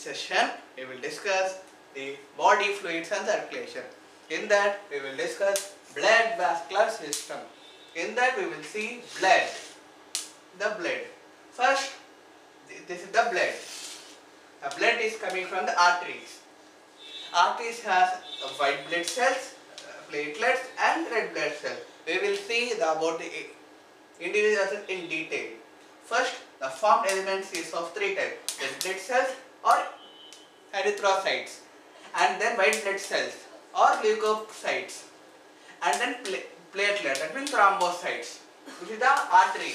session we will discuss the body fluids and circulation. In that we will discuss blood vascular system. In that we will see blood. The blood. First, this is the blood. The blood is coming from the arteries. Arteries has white blood cells, platelets and red blood cells. We will see about the individuals in detail. First, the formed elements is of three types: red blood cells or erythrocytes, and then white blood cells or leukocytes, and then platelet, that means thrombocytes. This is the artery.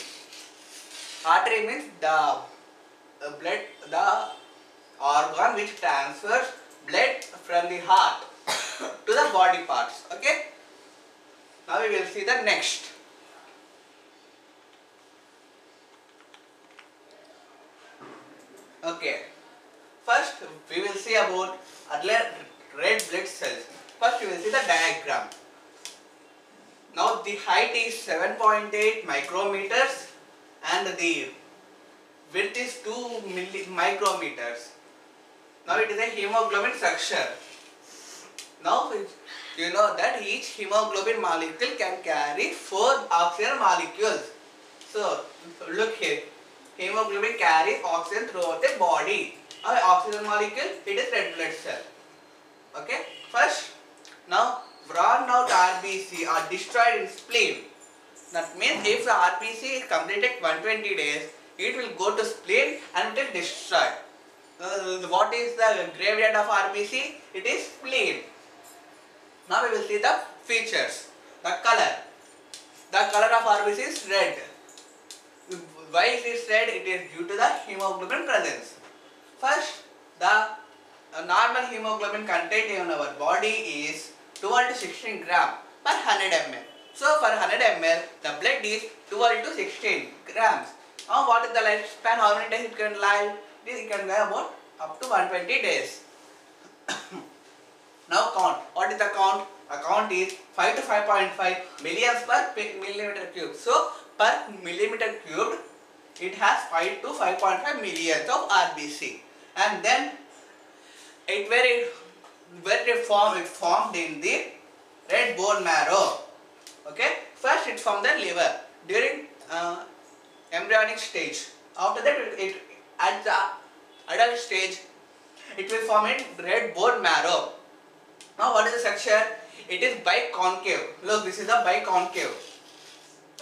Artery means the blood, the organ which transfers blood from the heart to the body parts. Okay. Now we will see the next. Okay. First we will see about red blood cells. First we will see the diagram. Now the height is 7.8 micrometers and the width is 2 micrometers. Now it is a hemoglobin structure. Now you know that each hemoglobin molecule can carry 4 oxygen molecules. So look here, hemoglobin carries oxygen throughout the body. Oxygen molecule, it is red blood cell. Okay. First, now drawn out RBC are destroyed in spleen. That means if the RBC is completed 120 days, it will go to spleen and it will destroy. What is the graveyard of RBC? It is spleen. Now we will see the features. The color. The color of RBC is red. Why it is red? It is due to the hemoglobin presence. First, the normal hemoglobin contained in our body is 12 to 16 gram per 100 ml. So for 100 ml, the blood is 12 to 16 grams. Now what is the lifespan? How many days it can live? It can live about up to 120 days. Now count. What is the count? The count is 5 to 5.5 millions per millimeter cube. So per millimeter cube, it has 5 to 5.5 millions of RBC. And then it formed in the red bone marrow. Okay. First it formed the liver during embryonic stage. After that, at the adult stage, it will form in red bone marrow. Now what is the structure? It is biconcave. Look, this is the biconcave.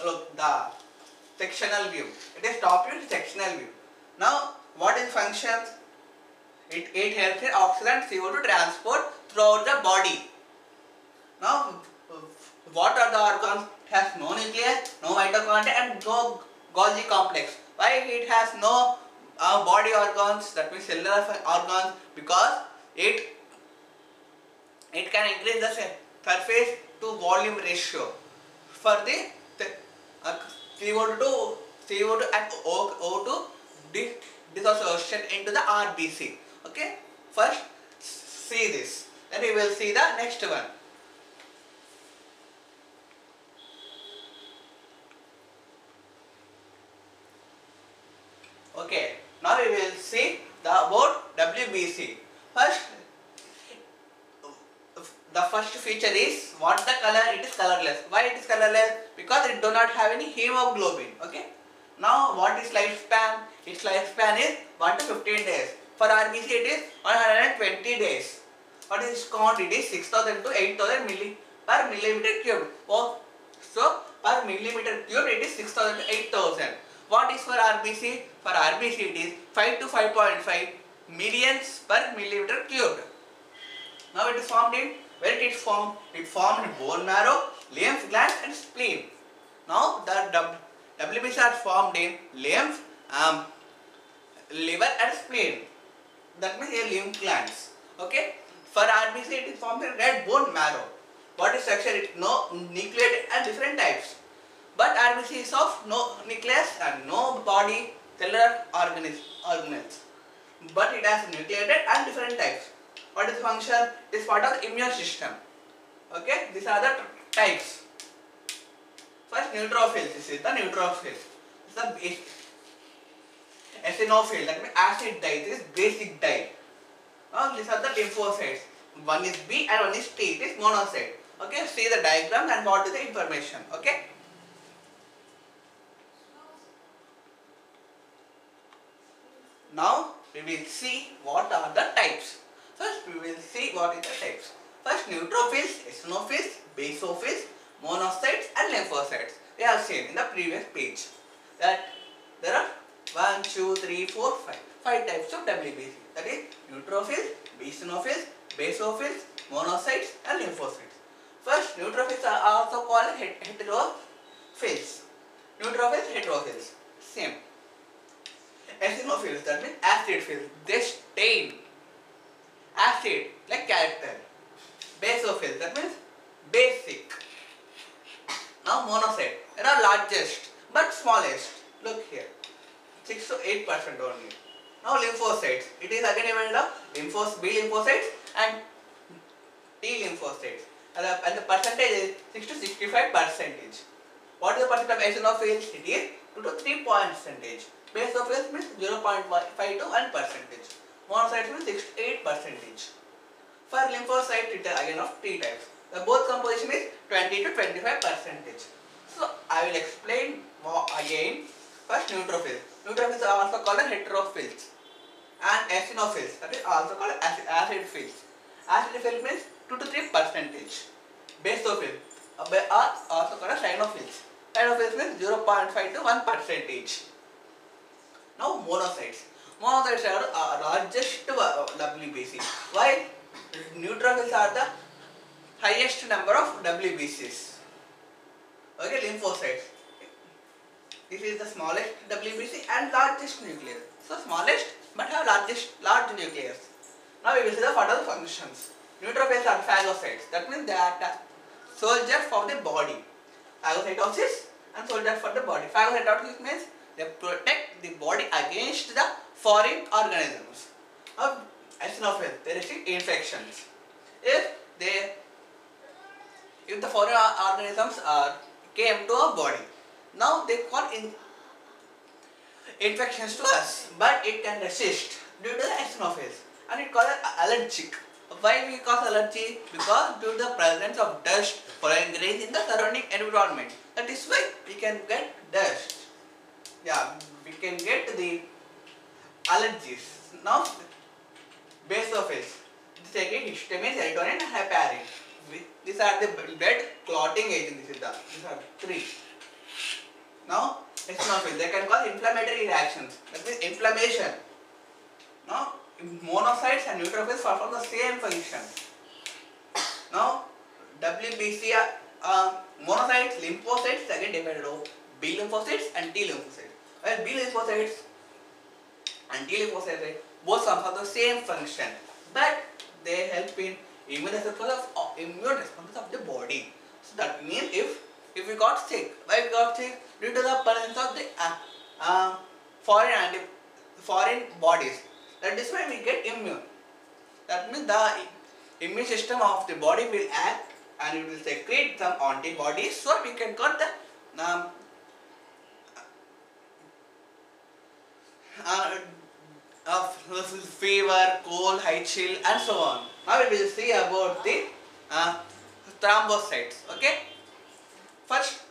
Look, the sectional view. It is top view, sectional view. Now what is functions? It helps in oxygen CO2 transport throughout the body. Now what are the organs? It has no nucleus, no mitochondria and no Golgi complex. Why it has no body organs, that means cellular organs? Because it can increase the surface to volume ratio for the CO2 and O2 dissociation into the RBC. Okay. First see this, then we will see the next one. Okay, now we will see about WBC. First, the first feature is what the color? It is colorless. Why it is colorless? Because it do not have any hemoglobin. Okay. Now what is lifespan? Its lifespan is 1 to 15 days. For RBC it is 120 days. What is its count? It is 6000 to 8000 per millimeter cube. Oh, so per millimeter cube it is 6000 to 8000. What is for RBC? For RBC it is 5 to 5.5 millions per millimeter cubed. Now it is formed in, where it is formed? It formed in bone marrow, lymph glands and spleen. Now the WBC are formed in lymph, liver and spleen. That means here lymph glands. Okay. For RBC it is formed in red bone marrow. What is structure? It no nucleated and different types. But RBC is of no nucleus and no body cellular organelles. But it has nucleated and different types. What is the function? It is part of the immune system. Okay, these are the types. First, neutrophils. This is the neutrophil. This is the eosinophil, that means acid dye. This is basic dye. Now these are the lymphocytes. One is B and one is T. It is monocyte. Okay, see the diagram and what is the information. Okay. Now we will see what are the types. First we will see what is the types. First neutrophils, eosinophils, basophils, monocytes and lymphocytes. We have seen in the previous page that there are 1, 2, 3, 4, 5. 5 types of WBC. That is neutrophils, eosinophils, basophils, monocytes and lymphocytes. First neutrophils are also called heterophils. Neutrophils, heterophils. Same. Eosinophils, that means acid phils. They stain acid like character. Basophils, that means basic. Now monocyte, they are largest but smallest. Look here, 6 to 8% only. Now lymphocytes, it is again divided up B lymphocytes and T lymphocytes, and the percentage is 6 to 65%. What is the percent of eosinophils? It is 2 to 3%. Basophils means 0.5 to 1%. Monocytes means 6 to 8%. For lymphocytes, it is again of T types. The both composition is 20 to 25%. So I will explain again. First neutrophils. Neutrophils are also called heterophils, and eosinophils, that is also called acid phils. Acid phil means 2 to 3%. Basophil are also called cyanophils. Cyanophils means 0.5 to 1%. Now monocytes. Monocytes are largest WBC. Why? Neutrophils are the highest number of WBCs. Okay, lymphocytes. This is the smallest WBC and largest nucleus. So smallest but have large nucleus. Now we will see the further functions. Neutrophils are phagocytes. That means they are the soldiers for the body. Phagocytosis and soldiers for the body. Phagocytosis means they protect the body against the foreign organisms. Now eosinophils, they receive infections. If the foreign organisms came to our body, now they cause infections to us, but it can resist due to the eosinophils, and it causes allergic. Why we cause allergy? Because due to the presence of dust, pollen grains in the surrounding environment. That is why we can get dust. Yeah, we can get the allergies. Now basophils. This again histamine, serotonin and heparin. These are the blood clotting agents. These are 3. Now eosinophils, they can cause inflammatory reactions. That means inflammation. Now monocytes and neutrophils perform the same function. Now WBC monocytes, lymphocytes again divided over B lymphocytes and T lymphocytes. While B lymphocytes and T lymphocytes both have the same function, but they help in immune responses of the body. So that means if we got sick, why we got sick? Due to the presence of the foreign bodies. That is why we get immune. That means the immune system of the body will act and it will secrete some antibodies, so we can got the fever, cold, high chill and so on. Now we will see about the thrombocytes. Okay. First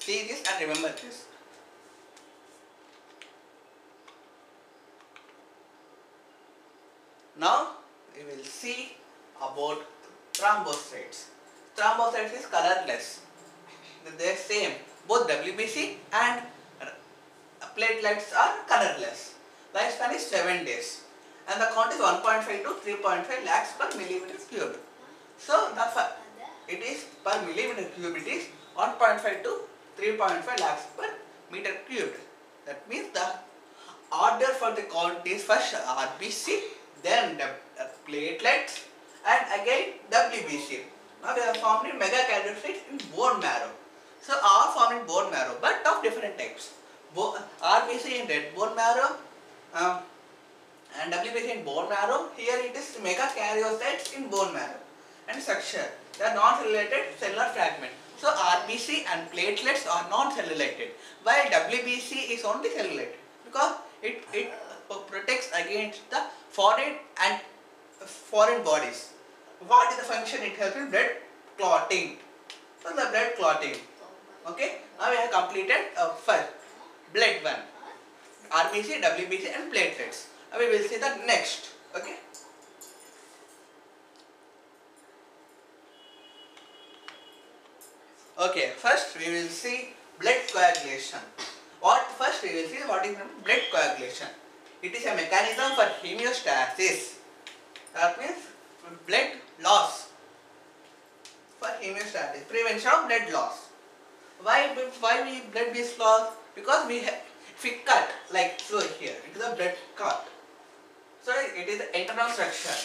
see this and remember this. Now we will see about thrombocytes. Thrombocytes is colorless. They are same. Both WBC and platelets are colorless. Lifespan is 7 days. And the count is 1.5 to 3.5 lakhs per millimeter cubed. So it is per millimeter cube, it is 1.5 to 3.5 lakhs per meter cubed. That means the order for the count is first RBC, then platelets and again WBC. Now they are formed in megakaryocytes in bone marrow. So all formed in bone marrow but of different types. RBC in red bone marrow and WBC in bone marrow. Here it is megakaryocytes in bone marrow and structure. They are non-cellulated cellular fragment. So RBC and platelets are non-cellulated, while WBC is only cellulated because it protects against the foreign bodies. What is the function? It helps in blood clotting. So the blood clotting. Okay. Now we have completed first blood one, RBC, WBC, and platelets. Now we will see the next. Okay. Okay. First we will see blood coagulation. First we will see what is blood coagulation. It is a mechanism for homeostasis. That means blood loss. For homeostasis, prevention of blood loss. Why we blood is lost? Because if we cut like so here, it is a blood cut. So it is the internal structure.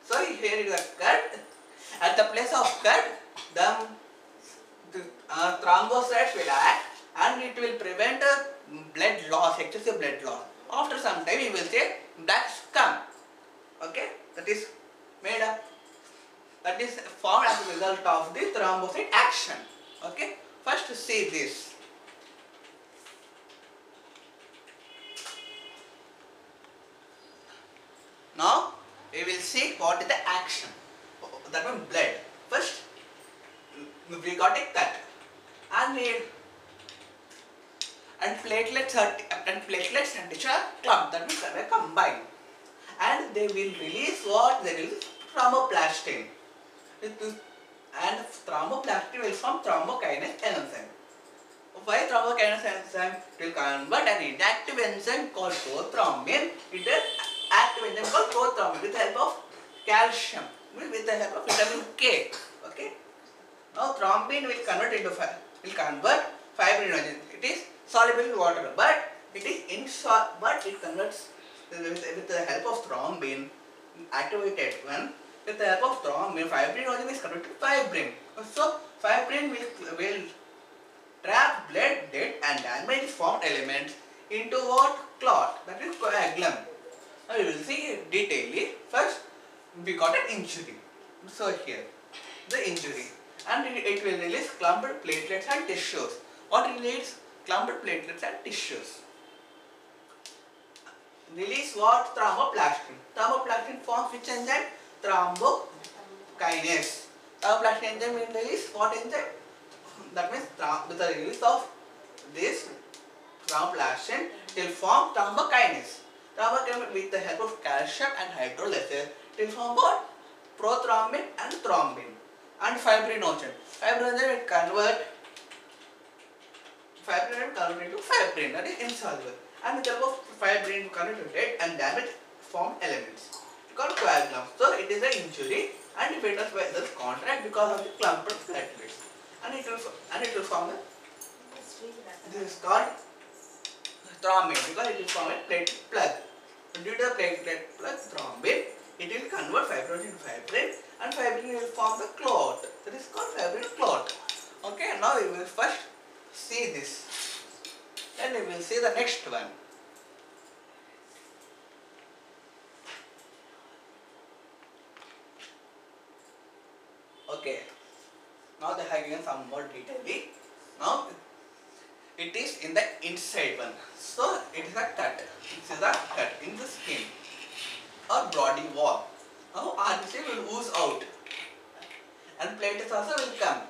So here it is a cut. At the place of cut, the thrombocytes will act and it will prevent blood loss, excessive blood loss. After some time, you will say black scum. Okay, that is made up. That is formed as a result of the thrombocyte action. Okay, first see this. Now we will see what is the action. That means blood. First we got a cut and platelets and tissue are clumped. That means they are combined, and they will release what? They will thromboplastin. And thromboplastin will form thrombokinase enzyme. Why thrombokinase enzyme? It will convert an inactive enzyme called prothrombin into an active enzyme called prothrombin with the help of calcium, with the help of vitamin K. Okay. Now thrombin will convert fibrinogen. It is soluble in water, but it converts with the help of thrombin, activated one. With the help of thrombin, fibrinogen is converted to fibrin. So fibrin will trap blood, dead and damaged formed elements into what? Clot. That is coagulum. Now we will see detailedly. First we got an injury. So here the injury, and it will release clumped platelets and tissues. What releases clumped platelets and tissues? Release what? Thromboplastin. Thromboplastin forms which enzyme? Thrombokinase. Thromboplastin enzyme will release what enzyme? That means with the release of this thromboplastin, it will form thrombokinase. Thrombokinase with the help of calcium and hydrolysis, it will form what? Prothrombin and thrombin and fibrinogen. Fibrinogen will convert into fibrin, that is insoluble. And with the help of fibrin convert to dead and damaged formed elements called coagulum. So it is an injury and fetus vessels contract because of the clumped platelets, and it will form this is called thrombin because it will form a platelet plug. Due to the platelet plug thrombin, it will convert fibrinogen to fibrin, and fibrin will form the clot. That is called fibrin clot. Okay, now we will first see this, then we will see the next one. Okay, now they have given some more detail. Now it is in the inside one. So it is a cut. This is a cut in the skin or body wall. Now RBC will ooze out and platelets also will come.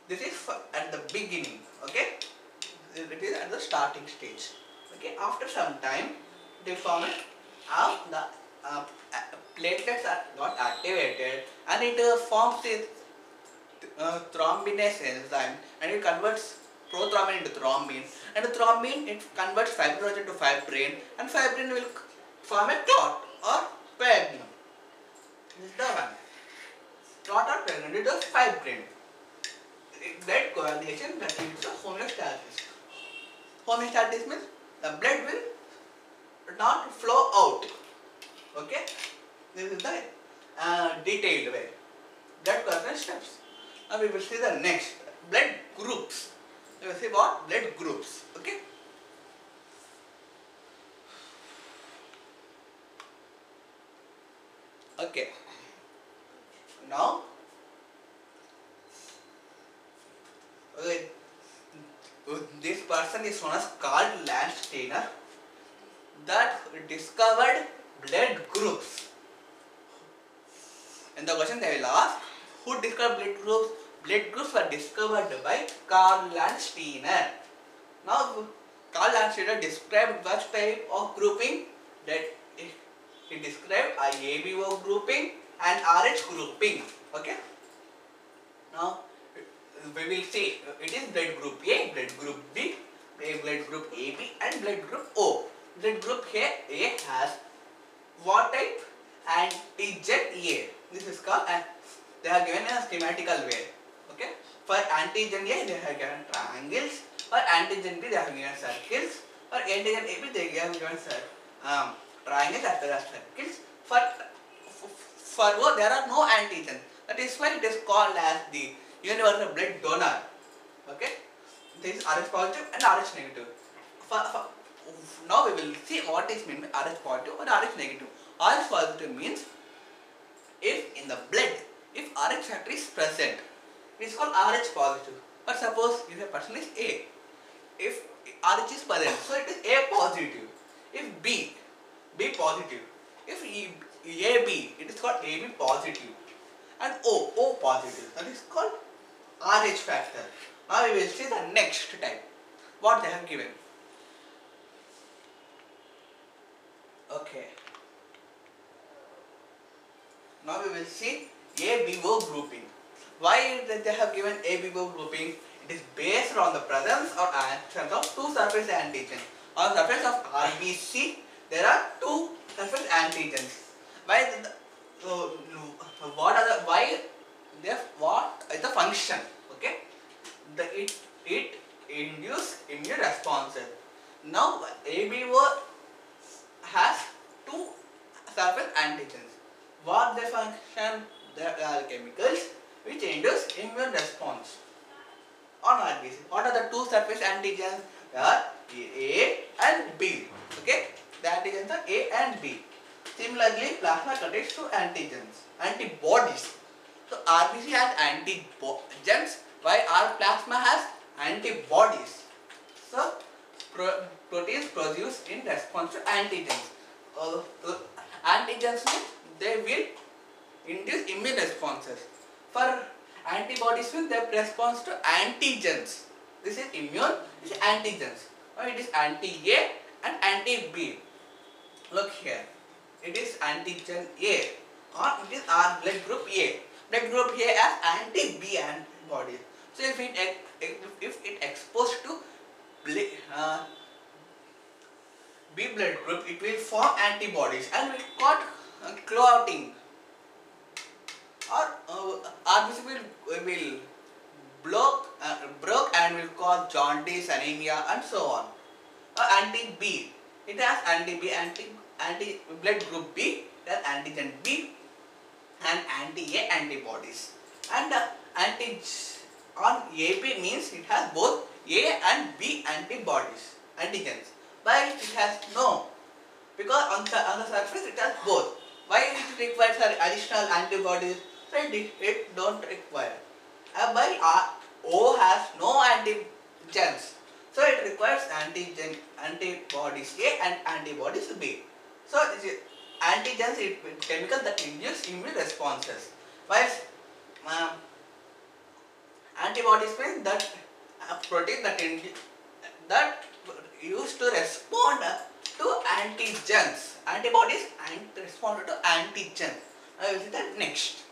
This is at the beginning. Okay, it is at the starting stage. Okay, after some time they form the platelets are got activated and it forms the thrombinase enzyme, and it converts prothrombin into thrombin, and the thrombin it converts fibrinogen to fibrin, and fibrin will form a clot or coagulum. This is the one. Clot or coagulum due to fibrin. Blood coagulation that leads to homeostasis. Homeostasis means the blood will not flow out. Okay, this is the detailed way. Blood coagulation steps. Now we will see the next blood groups. We will see what? Blood groups. Okay. Okay. Now this person is known as Carl Landsteiner, that discovered blood groups. And the question they will ask, who discovered blood groups? Blood groups were discovered by Carl Landsteiner. Now, Carl Landsteiner described what type of grouping? That he described a ABO grouping and RH grouping. Okay. Now, we will see it is blood group A, blood group B, blood group AB, and blood group O. Blood group A has what type? Antigen A. This is called, and they are given in a schematical way. Okay. For antigen A, they have given triangles. For antigen B, they have given circles. For antigen AB, they have given triangles as well as circles. For O, there are no antigens. That is why it is called as the universal blood donor. Okay. This is RH positive and RH negative. Now we will see what is meant by RH positive or RH negative. RH positive means if in the blood, if RH factor is present, it is called RH positive. But suppose if a person is A, if RH is present, so it is A positive. If B positive. If AB, it is called AB positive. And O positive. That is called RH factor. Now we will see the next type. What they have given. Okay. Now we will see ABO grouping. Why they have given ABO grouping? It is based on the presence or absence of two surface antigens. On the surface of RBC, there are two surface antigens. Why what is the function? Okay, it induce immune responses. Now ABO has two surface antigens. What the function? There are chemicals which induce immune response on RBC. What are the two surface antigens? They are A and B. Okay, the antigens are A and B. Similarly, plasma contains two antigens, antibodies. So RBC has antigens, while our plasma has antibodies. So proteins produced in response to antigens. Antigens means they will induce immune responses. For antibodies means they respond to antigens. This is immune, this is antigens. Now it is anti-A and anti-B. Look here. It is antigen A or it is our blood group A. Blood group A has anti-B antibodies. So if it exposed to B blood group, it will form antibodies and will cause clotting, or RBC will broke and will cause jaundice, anemia, and so on. Anti-B, it has anti-B, anti blood group B, that antigen B and anti-A antibodies. And on AB means it has both A and B antibodies, antigens. Why it has no? Because on the surface it has both. Why it requires additional antibodies? So it don't require. While O has no antigens, so it requires antibodies A and antibodies B. So antigens is chemical that induce immune responses, while antibodies means that protein that used to respond to antigens. Antibodies respond to antigens. I will see that next.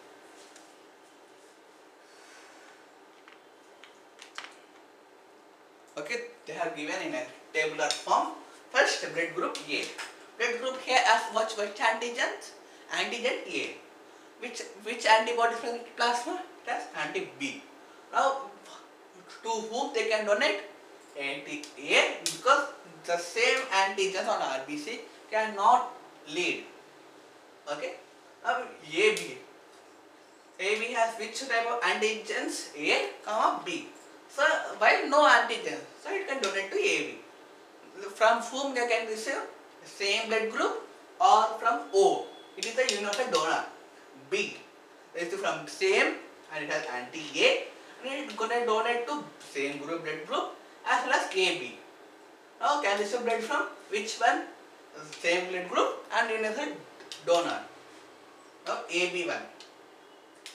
Okay, they are given in a tabular form. First, blood group A. Blood group A has which antigens? Antigen A. Which antibodies from the plasma? It has anti-B. Now, to whom they can donate? Anti-A, because the same antigens on RBC cannot lead. Okay. Now, AB. AB has which type of antigens? A, B. So, while no antigen, so it can donate to AB. From whom they can receive? Same blood group or from O. It is a universal donor. B. It is from same and it has anti-A and it is going to donate to same group blood group as as well as AB. Now can receive blood from which one? Same blood group and another donor. Now AB1.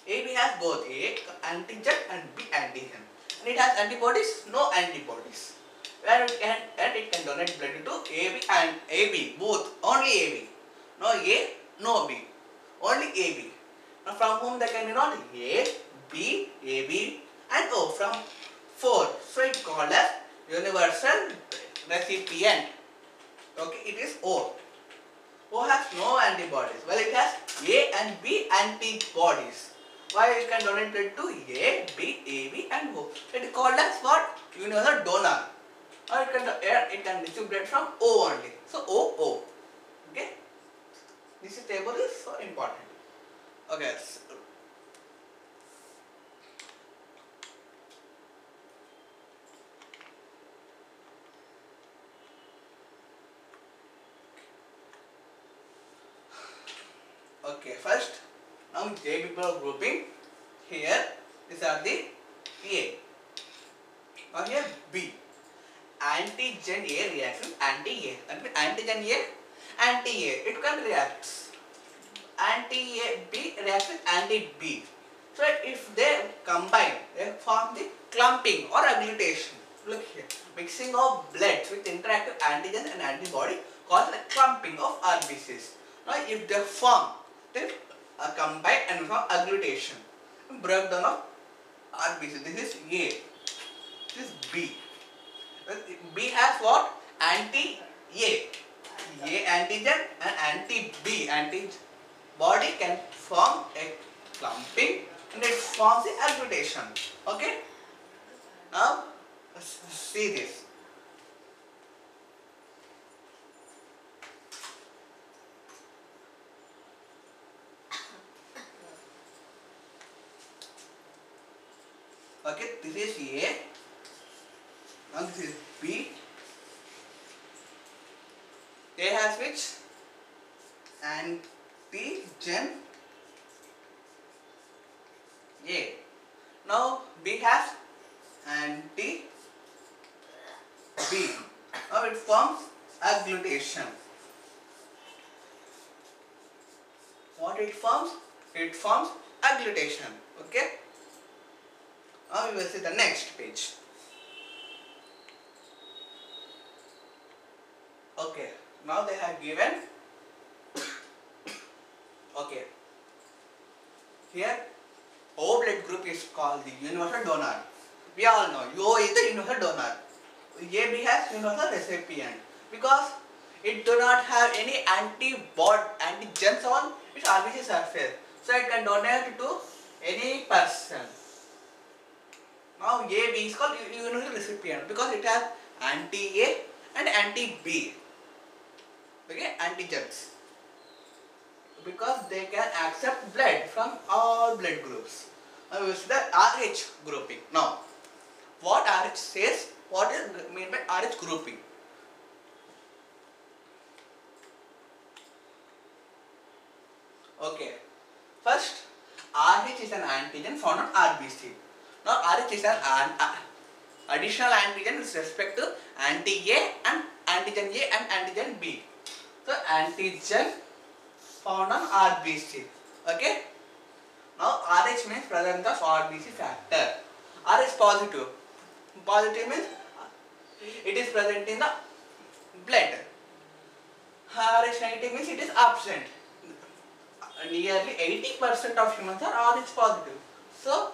AB has both A antigen and B antigen. And it has antibodies? No antibodies. Where it can donate blood to AB and AB, both, only AB. No A, no B, only AB. Now from whom they can enroll? A, B, AB and O, from 4. So it is called as universal recipient. Okay, it is O. O has no antibodies. Well, it has A and B antibodies. Why it can donate blood to A, B, AB and O? It is called as what? Universal donor. Or it can receive blood from O only. So O, O. Okay. This table is so important. Okay. Okay, first, now J people grouping. Here, these are the A. Now here B. Antigen A reaction anti-A. That means antigen A, anti-A. It can react. Anti-A B reaction anti-B. So if they combine, they form the clumping or agglutation. Look here. Mixing of blood with interactive antigen and antibody causes the clumping of RBCs. Now if they form, they combine and form agglutation. Breakdown of RBC. This is A. This is B. B has what? Anti-A. A antigen and anti-B. Antibody can form a clumping and it forms the agglutation. Okay? Now, see this. Okay, this is A. Now this is B. A has which? Antigen A. Now B has anti B. Now it forms agglutation. What it forms? It forms agglutation. Okay. Now we will see the next page. Okay, now they have given, okay, here O blood group is called the universal donor. We all know O is the universal donor. AB has universal recipient because it do not have any antigens on its RBC surface. So it can donate to any person. Now AB is called universal recipient because it has anti-A and anti-B. Okay, antigens, because they can accept blood from all blood groups. Now we will see the RH grouping. Now, what RH says, what is meant by RH grouping? Okay, first RH is an antigen found on RBC. Now RH is an additional antigen with respect to anti-A and antigen A and antigen B. So antigen found on RBC. Okay. Now RH means presence of RBC factor. RH positive. Positive means it is present in the blood. RH negative means it is absent. Nearly 80% of humans are RH positive. So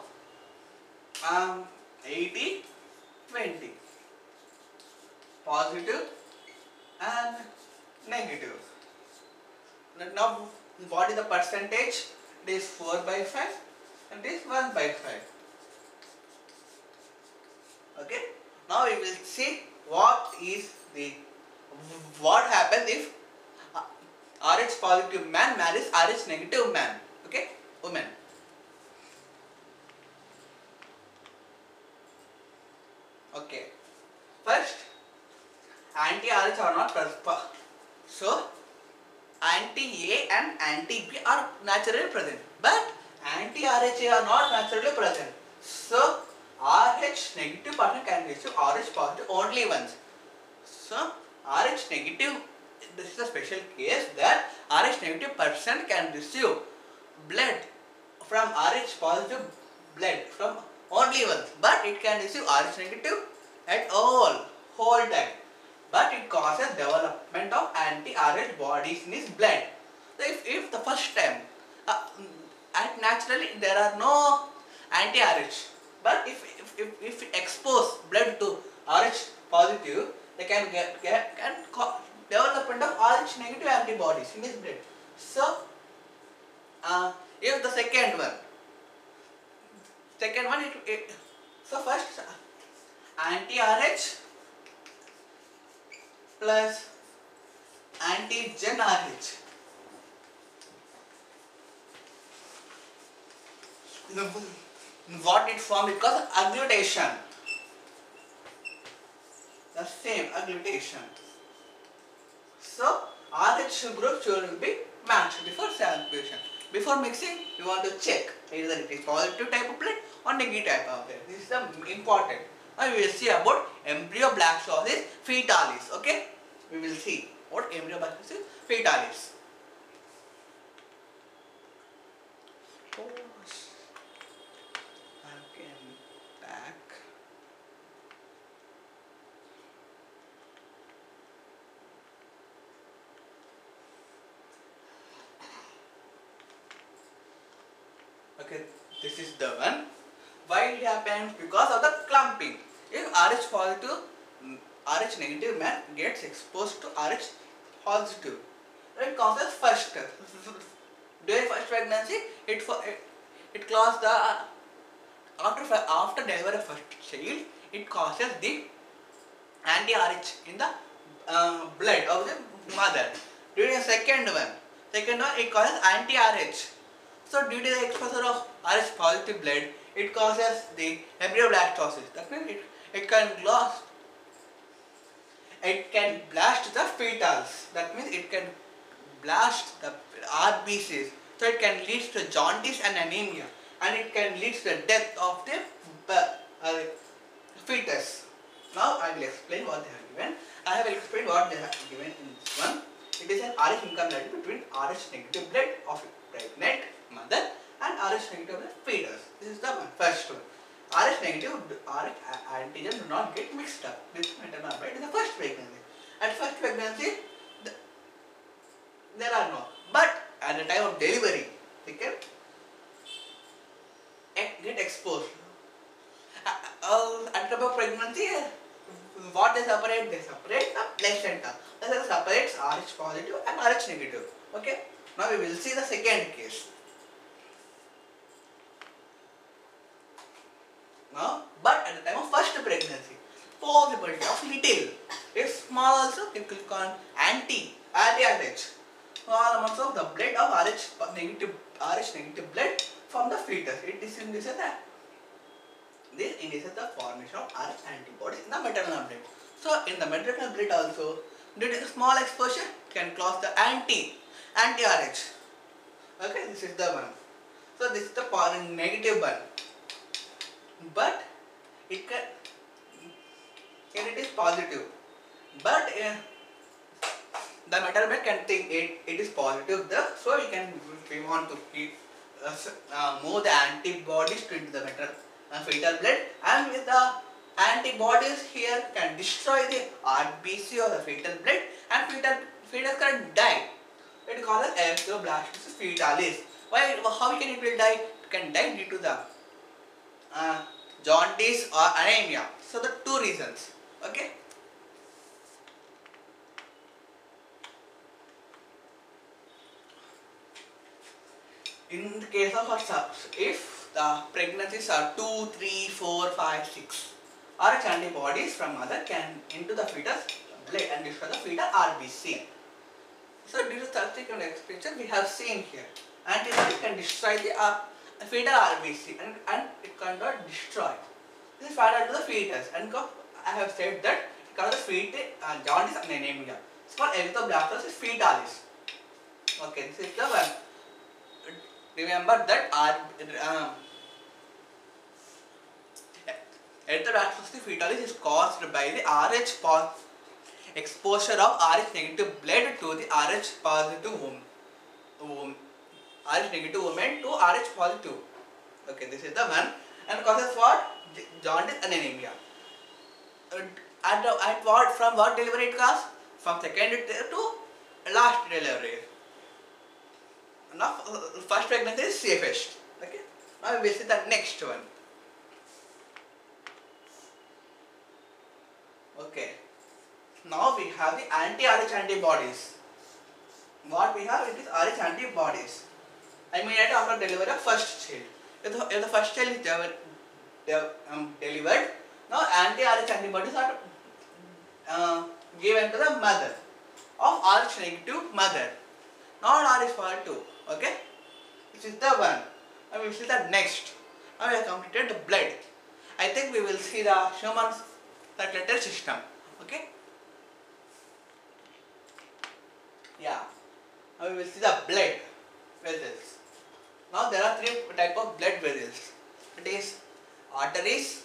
80-20 positive and negative. Now what is the percentage? It is 4/5 and this 1/5. Okay. Now we will see what happens if RH positive man marries RH negative man. Okay, woman. Okay. First, anti-RH are not present. So anti-A and anti-B are naturally present, but anti-RHA are not naturally present. So Rh negative person can receive Rh positive only once. So Rh negative, this is a special case that Rh negative person can receive blood from Rh positive blood from only once, but it can receive Rh negative at all, whole time. But it causes development of anti-Rh bodies in his blood. So if the first time, at naturally there are no anti-Rh, but if we expose blood to Rh positive, they can development of Rh negative antibodies in his blood. So if the second one so first anti-Rh plus antigen Rh. What it formed because of agglutation. The same agglutation. So Rh group should be matched before substitution. Before mixing, you want to check either it is positive type of blood or negative type of blood. This is the important. Now we will see about embryoblastosis fetalis. Okay, we will see what embryoblastosis fetalis. Again back. Okay, this is the one. Why it happens? Because of the clumping. If Rh positive, Rh negative man gets exposed to Rh positive, it causes first. During first pregnancy, it causes the after delivery of first child, it causes the anti-Rh in the blood of the mother. During the second one it causes anti-Rh. So due to the exposure of Rh positive blood, it causes the embryoblastosis. That means it can blast the fetals. That means it can blast the RBCs. So it can lead to jaundice and anemia, and it can lead to the death of the fetus. Now I will explain what they have given. I have explained what they have given in this one. It is an Rh incompatibility between Rh negative blood of pregnant mother and Rh negative blood fetus. This is the first one. Rh negative Rh antigen do not get mixed up with maternal blood in the first pregnancy. At first pregnancy, there are no. But at the time of delivery, they can get exposed. At the time of pregnancy, what they separate? They separate the placenta. That separates Rh positive and Rh negative. Okay. Now we will see the second case. Now, but at the time of first pregnancy, possibility of little. If small also, you click on anti-Rh. Small amounts of the blood of Rh negative blood from the fetus. It indicates that this indicates the formation of Rh antibodies in the maternal blood. So in the maternal blood also, due to the small exposure, can cause the anti-Rh. Okay, this is the one. So this is the negative one. But it can, and it is positive. But the maternal blood can think it is positive. So we want to keep move the antibodies to the fetal blood, and with the antibodies here can destroy the RBC or the fetal blood, and fetus can die. It causes embryoblastosis fetalis. Why? How can it will die? It can die due to the jaundice or anemia. So the two reasons. Okay. In the case of if the pregnancies are 2, 3, 4, 5, 6, Rh antibodies from mother can into the fetus blood and destroy the fetal RBC. So due to subsequent exposure we have seen here, antibody can destroy the fetal RBC and it cannot destroy. This is fatal to the fetus, and I have said that it causes jaundice and anemia. It's called erythroblastosis fetalis. Okay, this is the one. Remember that Erythroblastopathy fetalis is caused by the Rh exposure of Rh negative blood to the Rh positive womb. Rh negative woman to Rh positive. Okay, this is the one. And causes what? Jaundice and anemia. From what delivery it causes? From second to last delivery. Now, first pregnancy is safest. Okay. Now we will see the next one. Okay. Now we have the anti-Rh antibodies. What we have? It is Rh antibodies. Immediately after delivery of first child. If the first child is delivered, now anti-Rh antibodies are given to the mother of Rh negative mother, not Rh positive. Okay, this is the one. Now we will see the next. Now we have completed the blood. I think we will see the human circulatory system. Okay. Yeah. Now we will see the blood vessels. Now there are three types of blood vessels. It is arteries,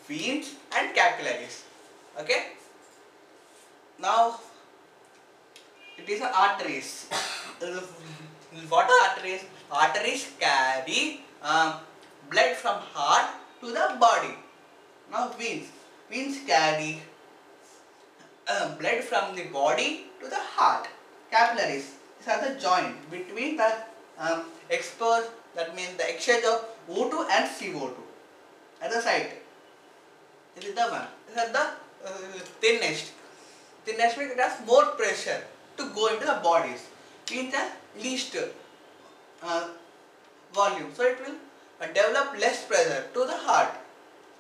veins and capillaries. Okay. Now it is arteries. What are arteries? Arteries carry blood from heart to the body. Now veins carry blood from the body to the heart. Capillaries, these are the joint between the exposed, that means the exchange of O2 and CO2 at the site. This is the one. This is the thinnest. Thinnest means it has more pressure to go into the bodies. Means the least volume. So it will develop less pressure to the heart.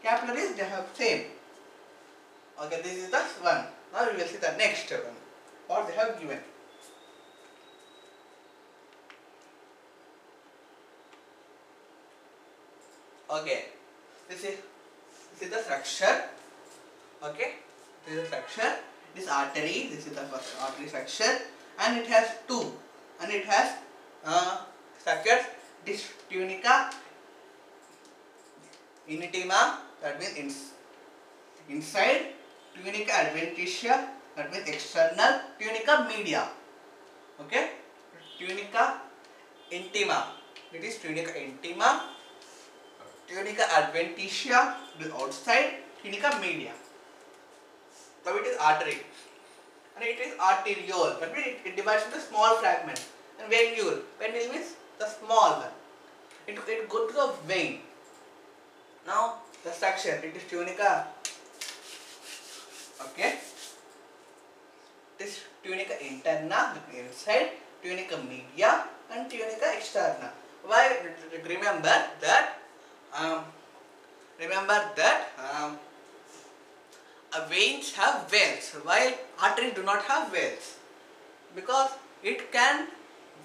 Capillaries, they have same. Okay, this is the one. Now we will see the next one. What they have given. Okay, this is the structure. Okay, this is the structure. This artery, this is the first artery structure, and it has two, and it has structures. This tunica intima, that means inside, tunica adventitia, that means external, tunica media. Okay, tunica intima, it is tunica intima, tunica adventitia, the outside, tunica media. Now it is artery, and it is arteriole, that means it divides into small fragments. And venule means the small one. It goes to the vein. Now the structure, it is tunica. Okay, this tunica interna, the inside, tunica media, and tunica externa. Why? Remember that veins have veins, while arteries do not have veins, because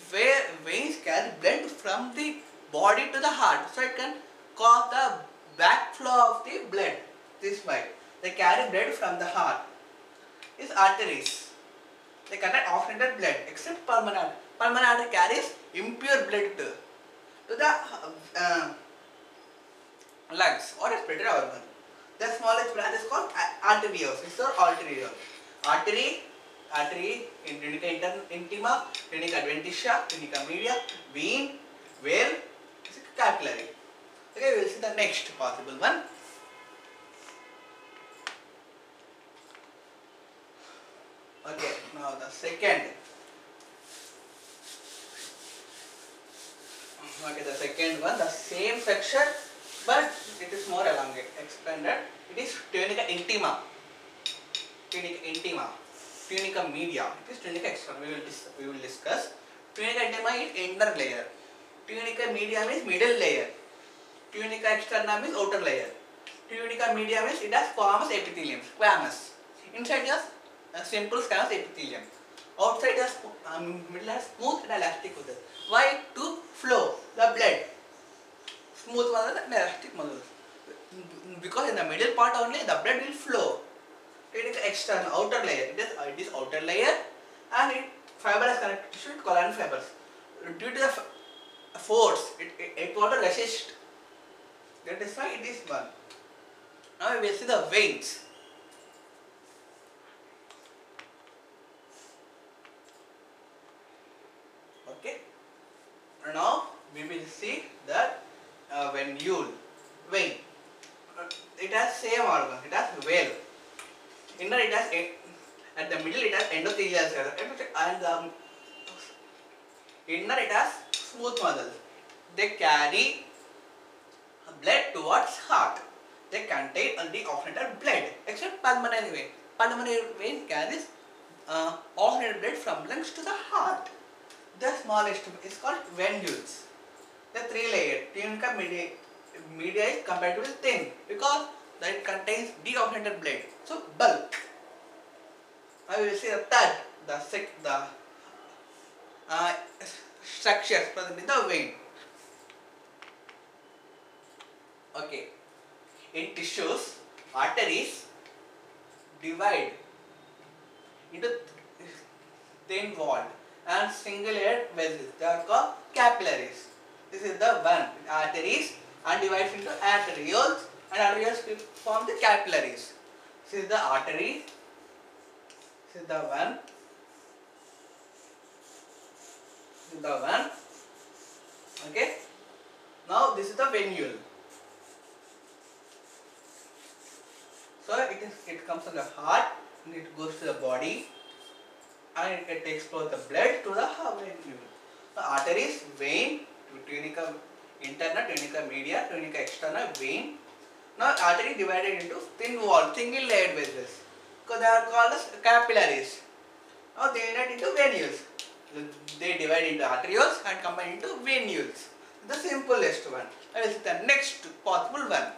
veins carry blood from the body to the heart, so it can cause the backflow of the blood. This way, they carry blood from the heart. These arteries, they contain oxygenated blood, except pulmonary. Pulmonary artery carries impure blood to the lungs or respiratory organ. The smallest branch is called arterioles or arteriole. Artery, tunica intima, tunica adventitia, tunica media, vein, veil, capillary. Okay, we will see the next possible one. Okay, now the second. Okay, the second one, the same section, but it is more elongated, expanded. It is tunica intima, tunica media. It is tunica externa. We will discuss. Tunica intima is inner layer. Tunica media means middle layer. Tunica externa means outer layer. Tunica media means it has squamous epithelium, squamous. Inside has a simple squamous epithelium. Outside has middle has smooth and elastic muscles. Why? To flow the blood. Smooth muscles and elastic muscles. Because in the middle part only the blood will flow. Tunica externa, outer layer. It is outer layer, and it fiber is connected to collagen fibers. Due to the force, it want to resist That is why it is 1. Now we will see the veins. Okay. Now we will see that venule, vein. It has same organ. It has veil. Inner it has at the middle it has endothelial cells, and the inner it has smooth muscles. They carry blood towards heart. They contain only oxygenated blood, except pulmonary vein. Pulmonary vein carries oxygenated blood from lungs to the heart. The smallest is called venules. The 3-layered tunica media is comparatively thin because it contains deoxygenated blood. So bulk. Now we will see the third, the structures present in the vein. Okay. In tissues, arteries divide into thin walled and single-layered vessels. They are called capillaries. This is the one. Arteries and divides into arterioles, and arterioles form the capillaries. This is the artery. This is the one. This is the one. Okay. Now this is the venule. So it comes from the heart and it goes to the body, and it explores the blood to the venule. The arteries, vein, tunica interna, tunica media, tunica externa, vein. Now artery divided into thin walled, single layered vessels, because they are called as capillaries. Now they unite into venules. They divide into arterioles and combine into venules. The simplest one. That is the next possible one.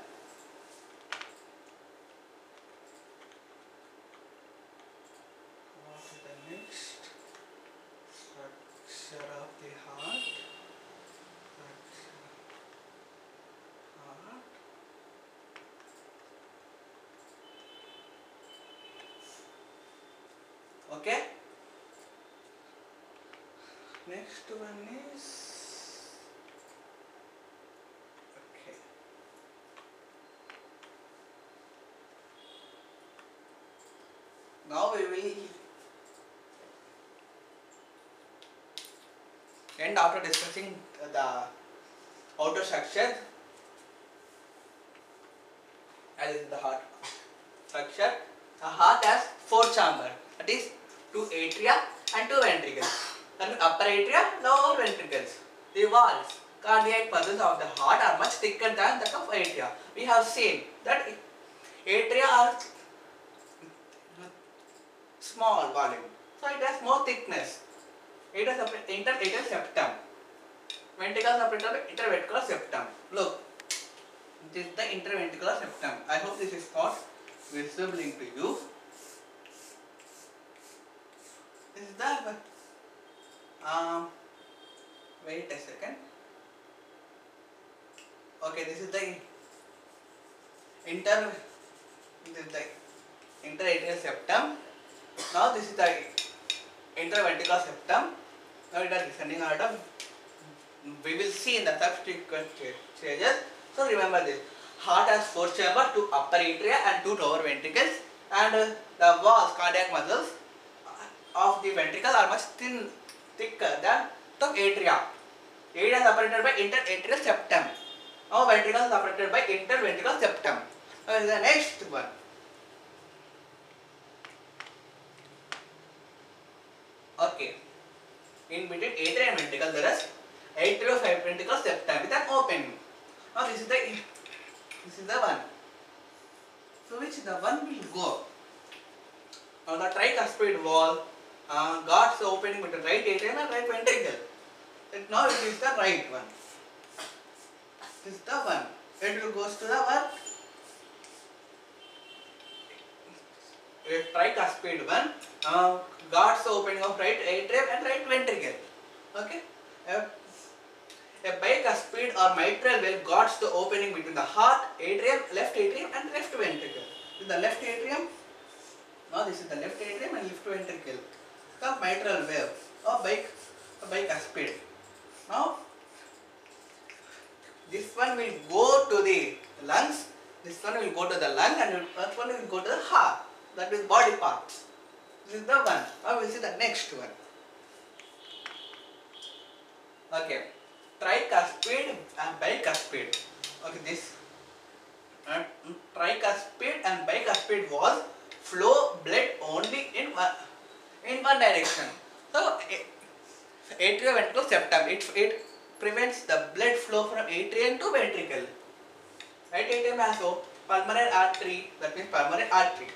What is the next structure of the heart? Okay. Next one is okay. Now we will end after discussing the outer structure. As is the heart structure. The heart has 4 chambers. That is 2 atria and 2 ventricles. That is upper atria, lower ventricles. The walls, cardiac muscles of the heart are much thicker than that of atria. We have seen that atria are small volume, so it has more thickness. It has interatrial septum. Ventricles are separated by interventricular septum. Look, this is the interventricular septum. I hope this is not visible to you. This is the wait a second. Okay, this is the interatrial septum. Now this is the interventricular septum. Now it is descending order. We will see in the subsequent stages. So remember this. Heart has 4 chambers, 2 upper atria and 2 lower ventricles, and the walls, cardiac muscles of the ventricle are much thicker than the atria. Atria is separated by interatrial septum. Now ventricles are separated by interventricular septum. Now is the next one. Okay. In between atria and ventricle there is atrioventricular septum with an opening. Now this is the one. So which the one will go? Now the tricuspid wall got the opening between right atrium and right ventricle. And now it is the right one. This is the one. It will goes to the one. A tricuspid one got the opening of right atrium and right ventricle. Okay. A bicuspid or mitral valve got the opening between the heart, atrium, left atrium and left ventricle. This is the left atrium. Now this is the left atrium and left ventricle. The mitral valve or bicuspid. Now This one will go to the lungs, this one will go to the lung, and this one will go to the heart. That is body parts. This is the one. Now we will see the next one. Okay, tricuspid and bicuspid. Okay, this tricuspid and bicuspid valves flow blood only in one direction. So atrioventricular septum, it prevents the blood flow from atrium to ventricle. Right atrium has a pulmonary artery, that means pulmonary artery.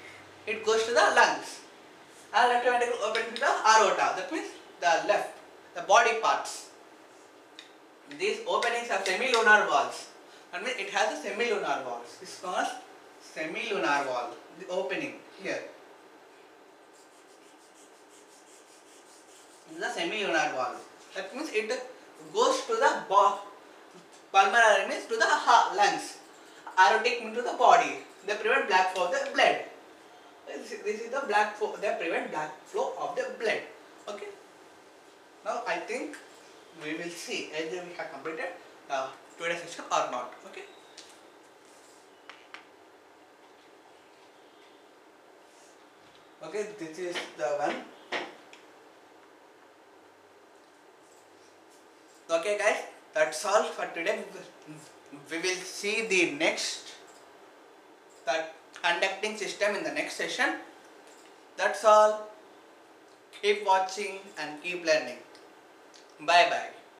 It goes to the lungs. And left ventricle opens to the aorta, that means the left, the body parts. These openings are semilunar valves. That means it has a semilunar valve. This is called semilunar valve. The opening here. This is the semilunar valve. That means it goes to the pulmonary, means to the lungs. Aortic means to the body. They prevent black flow of the blood. This is the black flow. They prevent black flow of the blood. Okay. Now I think we will see either we have completed today's session or not. Okay. Okay, this is the one. Okay guys, that's all for today. We will see the next conducting system in the next session. That's all. Keep watching and keep learning. Bye bye.